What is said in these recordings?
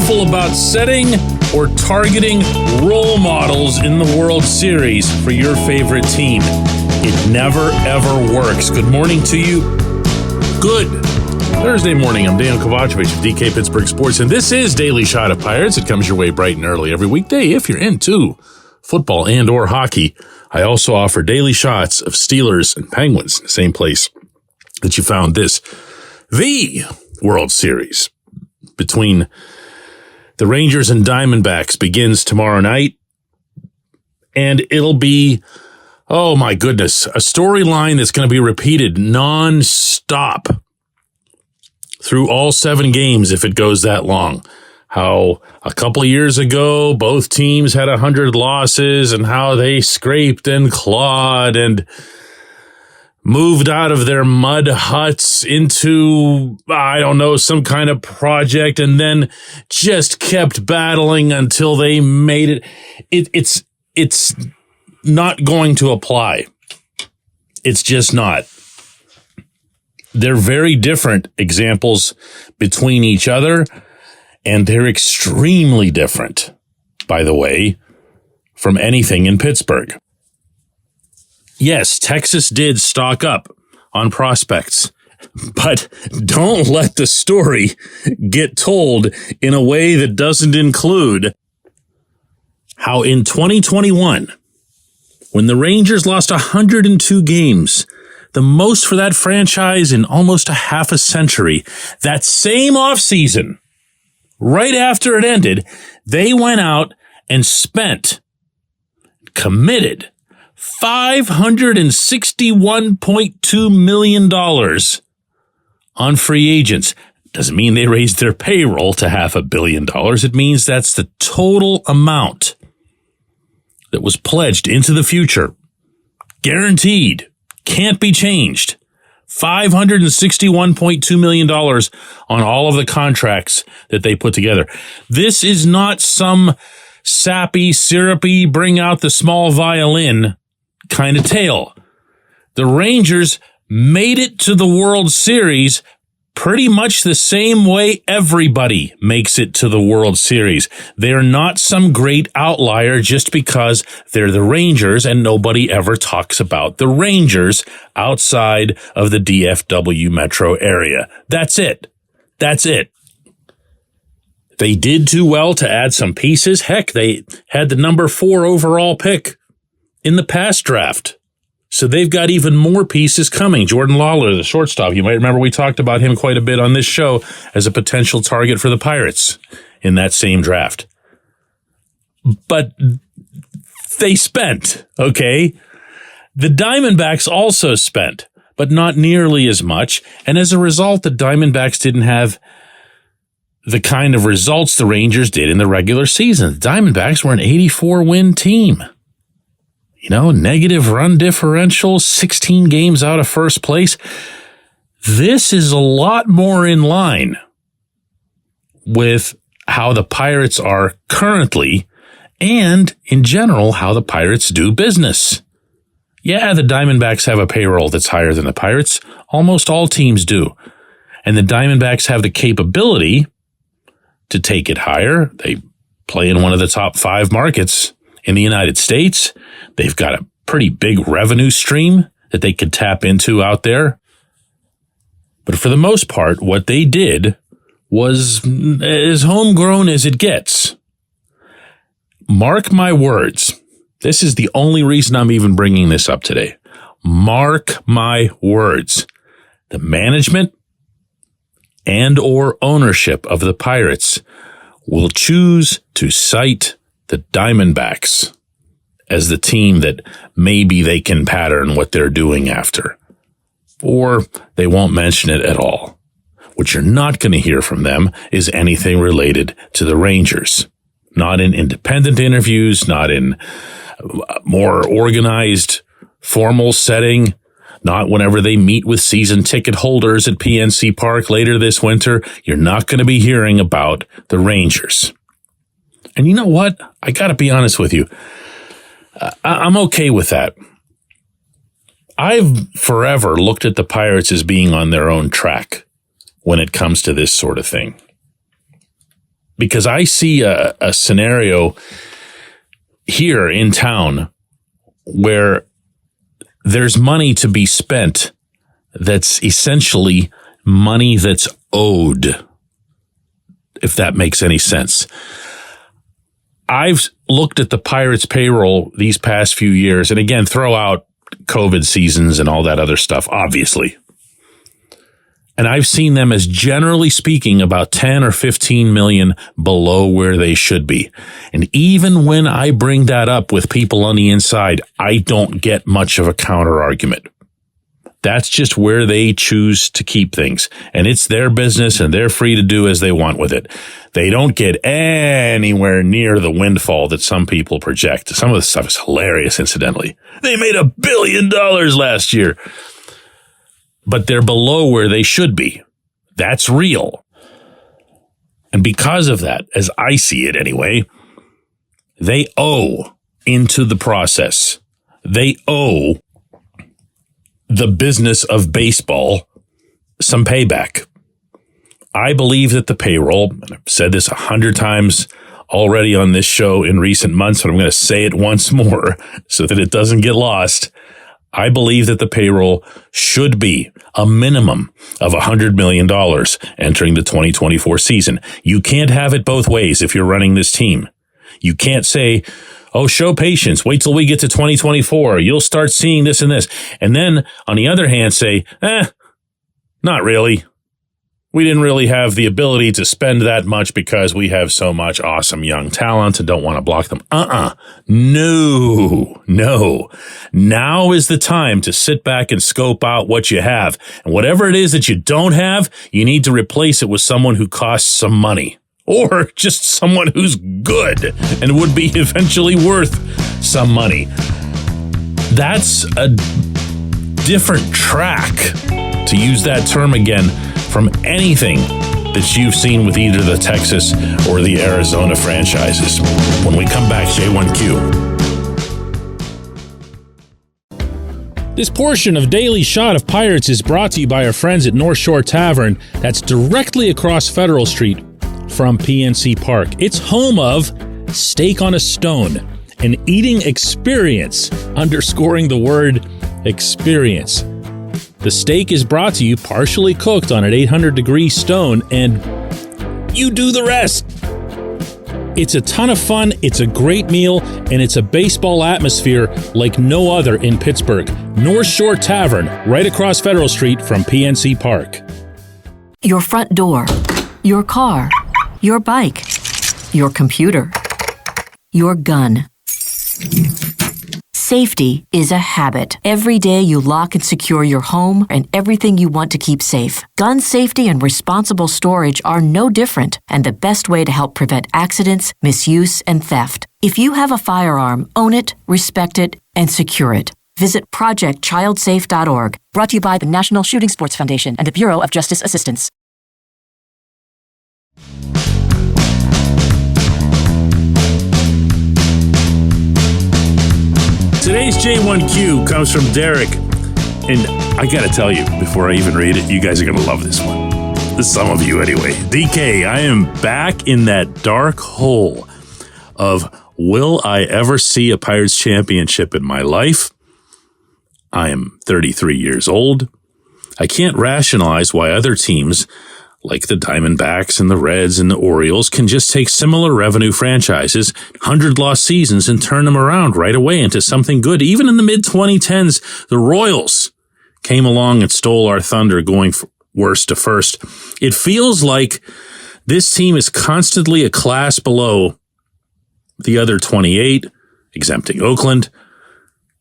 careful about setting or targeting role models in the World Series for your favorite team. It never, ever works. Good morning to you. Good Thursday morning. I'm Dejan Kovacevic of DK Pittsburgh Sports, and this is Daily Shot of Pirates. It comes your way bright and early every weekday if you're into football and or hockey. I also offer daily shots of Steelers and Penguins in the same place that you found this. The World Series between the Rangers and Diamondbacks begins tomorrow night, and it'll be, oh my goodness, a storyline that's going to be repeated non-stop through all 7 games if it goes that long. How a couple of years ago, both teams had 100 losses and how they scraped and clawed and moved out of their mud huts into, I don't know, some kind of project and then just kept battling until they made it. It's not going to apply. It's just not. They're very different examples between each other, and they're extremely different, by the way, from anything in Pittsburgh. Yes, Texas did stock up on prospects, but don't let the story get told in a way that doesn't include how in 2021, when the Rangers lost 102 games, the most for that franchise in almost a half a century, that same offseason, right after it ended, they went out and committed $561.2 million on free agents. Doesn't mean they raised their payroll to $500 million. It means that's the total amount that was pledged into the future. Guaranteed. Can't be changed. $561.2 million on all of the contracts that they put together. This is not some sappy, syrupy, bring out the small violin kind of tale. The Rangers made it to the World Series pretty much the same way everybody makes it to the World Series. They're not some great outlier just because they're the Rangers and nobody ever talks about the Rangers outside of the DFW metro area. That's it. That's it. They did do well to add some pieces. Heck, they had the number 4 overall pick in the past draft. So they've got even more pieces coming. Jordan Lawler, the shortstop, you might remember we talked about him quite a bit on this show as a potential target for the Pirates in that same draft. But they spent, okay? The Diamondbacks also spent, but not nearly as much. And as a result, the Diamondbacks didn't have the kind of results the Rangers did in the regular season. The Diamondbacks were an 84-win team. You know, negative run differential, 16 games out of first place. This is a lot more in line with how the Pirates are currently and, in general, how the Pirates do business. Yeah, the Diamondbacks have a payroll that's higher than the Pirates. Almost all teams do. And the Diamondbacks have the capability to take it higher. They play in one of the top 5 markets in the United States. They've got a pretty big revenue stream that they could tap into out there. But for the most part, what they did was as homegrown as it gets. Mark my words. This is the only reason I'm even bringing this up today. Mark my words. The management and or ownership of the Pirates will choose to cite the Diamondbacks as the team that maybe they can pattern what they're doing after. Or they won't mention it at all. What you're not going to hear from them is anything related to the Rangers. Not in independent interviews, not in more organized, formal setting, not whenever they meet with season ticket holders at PNC Park later this winter. You're not going to be hearing about the Rangers. And you know what? I got to be honest with you. I'm okay with that. I've forever looked at the Pirates as being on their own track when it comes to this sort of thing. because I see a scenario here in town where there's money to be spent that's essentially money that's owed, if that makes any sense. I've looked at the Pirates payroll these past few years, and again, throw out COVID seasons and all that other stuff, obviously. And I've seen them as, generally speaking, about 10 or 15 million below where they should be. And even when I bring that up with people on the inside, I don't get much of a counter argument. That's just where they choose to keep things. And it's their business, and they're free to do as they want with it. They don't get anywhere near the windfall that some people project. Some of the stuff is hilarious, incidentally. They made $1 billion last year. But they're below where they should be. That's real. And because of that, as I see it anyway, they owe into the process. They owe the business of baseball some payback. I believe that the payroll, and I've said this 100 times already on this show in recent months, but I'm going to say it once more so that it doesn't get lost. I believe that the payroll should be a minimum of $100 million entering the 2024 season. You can't have it both ways if you're running this team. You can't say, oh, show patience. Wait till we get to 2024. You'll start seeing this and this. And then, on the other hand, say, not really. We didn't really have the ability to spend that much because we have so much awesome young talent and don't want to block them. No. Now is the time to sit back and scope out what you have. And whatever it is that you don't have, you need to replace it with someone who costs some money. Or just someone who's good and would be eventually worth some money. That's a different track, to use that term again, from anything that you've seen with either the Texas or the Arizona franchises. When we come back, J1Q. This portion of Daily Shot of Pirates is brought to you by our friends at North Shore Tavern, that's directly across Federal Street from PNC Park. It's home of Steak on a Stone, an eating experience, underscoring the word experience. The steak is brought to you partially cooked on an 800-degree stone, and you do the rest. It's a ton of fun, it's a great meal, and it's a baseball atmosphere like no other in Pittsburgh. North Shore Tavern, right across Federal Street from PNC Park. Your front door, your car, your bike, your computer, your gun. Safety is a habit. Every day you lock and secure your home and everything you want to keep safe. Gun safety and responsible storage are no different and the best way to help prevent accidents, misuse, and theft. If you have a firearm, own it, respect it, and secure it. Visit ProjectChildSafe.org. Brought to you by the National Shooting Sports Foundation and the Bureau of Justice Assistance. Today's J1Q comes from Derek, and I gotta tell you, before I even read it, you guys are gonna love this one. Some of you anyway. DK, I am back in that dark hole of, will I ever see a Pirates championship in my life? I am 33 years old. I can't rationalize why other teams, like the Diamondbacks and the Reds and the Orioles, can just take similar revenue franchises, 100-loss seasons, and turn them around right away into something good. Even in the mid-2010s, the Royals came along and stole our thunder, going worst to first. It feels like this team is constantly a class below the other 28, exempting Oakland,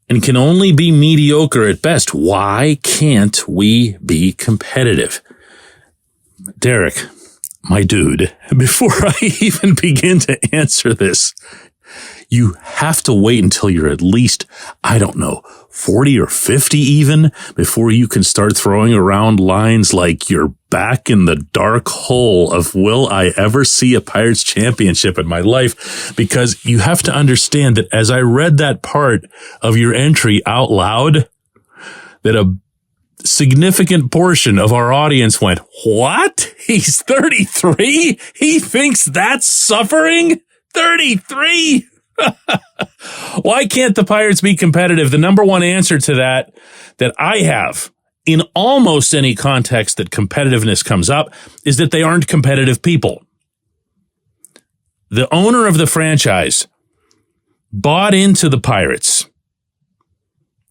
and can only be mediocre at best. Why can't we be competitive? Derek, my dude, before I even begin to answer this, you have to wait until you're at least, 40 or 50 even, before you can start throwing around lines like you're back in the dark hole of, will I ever see a Pirates championship in my life? Because you have to understand that as I read that part of your entry out loud, that a significant portion of our audience went, what? He's 33? He thinks that's suffering? 33? Why can't the Pirates be competitive? The number one answer to that I have in almost any context that competitiveness comes up is that they aren't competitive people. The owner of the franchise bought into the Pirates.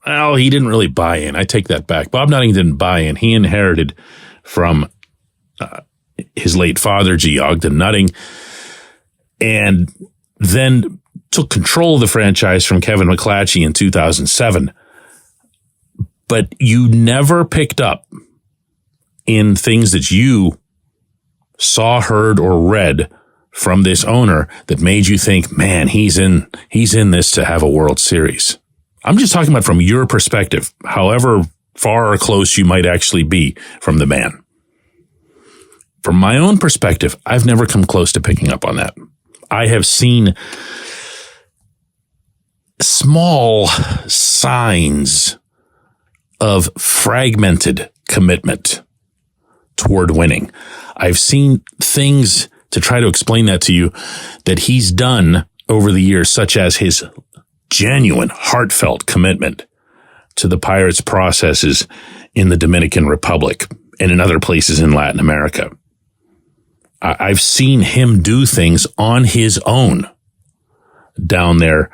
Well, he didn't really buy in. I take that back. Bob Nutting didn't buy in. He inherited from his late father, G. Ogden Nutting, and then took control of the franchise from Kevin McClatchy in 2007. But you never picked up in things that you saw, heard, or read from this owner that made you think, man, he's in this to have a World Series. I'm just talking about from your perspective, however far or close you might actually be from the man. From my own perspective, I've never come close to picking up on that. I have seen small signs of fragmented commitment toward winning. I've seen things to try to explain that to you that he's done over the years, such as his genuine, heartfelt commitment to the Pirates processes in the Dominican Republic and in other places in Latin America. I've seen him do things on his own down there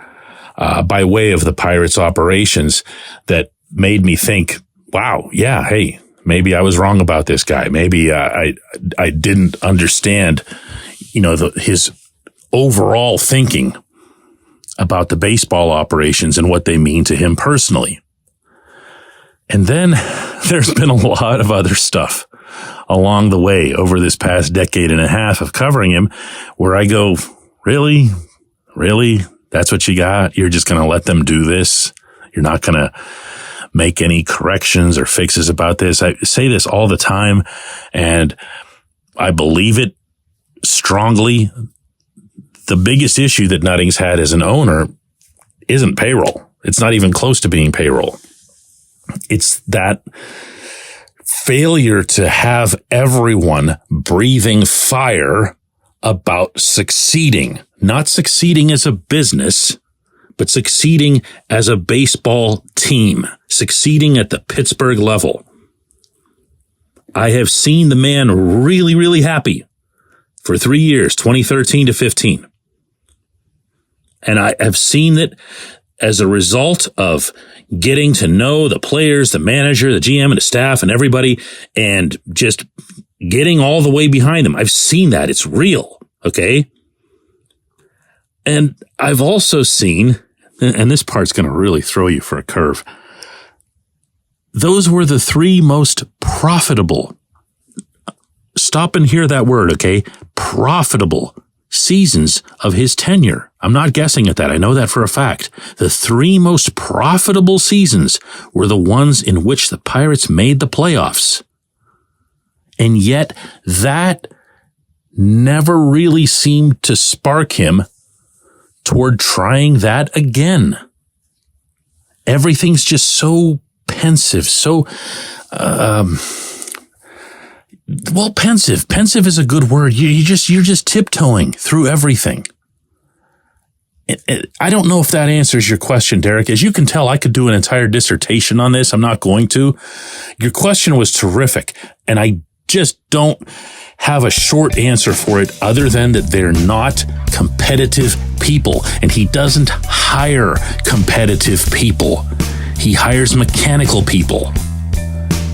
by way of the Pirates operations that made me think, wow, yeah, hey, maybe I was wrong about this guy. Maybe I didn't understand, his overall thinking about the baseball operations and what they mean to him personally. And then there's been a lot of other stuff along the way over this past decade and a half of covering him where I go, really? Really? That's what you got? You're just going to let them do this? You're not going to make any corrections or fixes about this? I say this all the time, and I believe it strongly. The biggest issue that Nutting's had as an owner isn't payroll. It's not even close to being payroll. It's that failure to have everyone breathing fire about succeeding, not succeeding as a business, but succeeding as a baseball team, succeeding at the Pittsburgh level. I have seen the man really, really happy for 3 years, 2013 to 15. And I have seen it as a result of getting to know the players, the manager, the GM, and the staff, and everybody, and just getting all the way behind them. I've seen that. It's real, okay? And I've also seen, and this part's going to really throw you for a curve, those were the three most profitable, stop and hear that word, okay? Profitable seasons of his tenure. I'm not guessing at that. I know that for a fact. The three most profitable seasons were the ones in which the Pirates made the playoffs. And yet that never really seemed to spark him toward trying that again. Everything's just so pensive, so, pensive. Pensive is a good word. You're just tiptoeing through everything. I don't know if that answers your question, Derek. As you can tell, I could do an entire dissertation on this. I'm not going to. Your question was terrific, and I just don't have a short answer for it other than that they're not competitive people, and he doesn't hire competitive people. He hires mechanical people.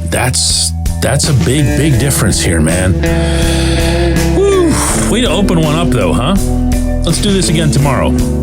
That's a big difference here, man. Woo! Way to open one up, though, huh? Let's do this again tomorrow.